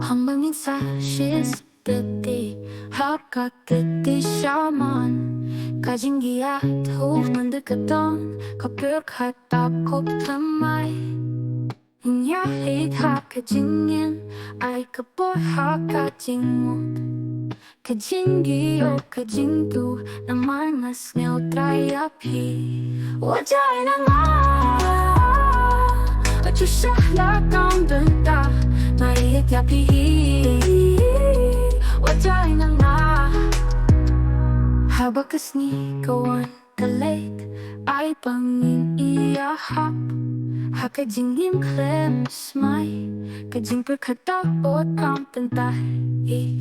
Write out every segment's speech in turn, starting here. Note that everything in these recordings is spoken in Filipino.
한방인 사실스럽게 합각했기 샤만 가진 기야 도움은 느꼈던 거북하다고 말 인야 해학해진인 아이크볼 하가진 못 가진 기요 가진 두 나만 마스며 드라이아피 와자이나 나 어쩌샤 나감든다 나의 야피 와자이나 나 하바kasni kawan kalit ay pangin iyahap hakajingin klems may kajing perkatakot ang pentay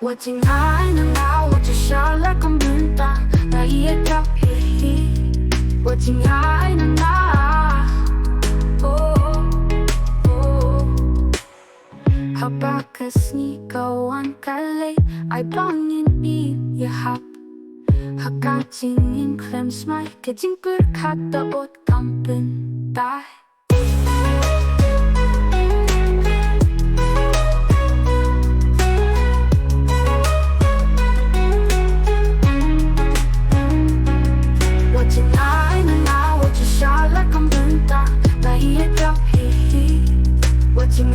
Watching I now watch a shot like I'm bunta na iyapi Watching I now Habakas-ni kawan kalit ay bangin iyahap hakajingin klems may kajing perkatakot ang pentay Watching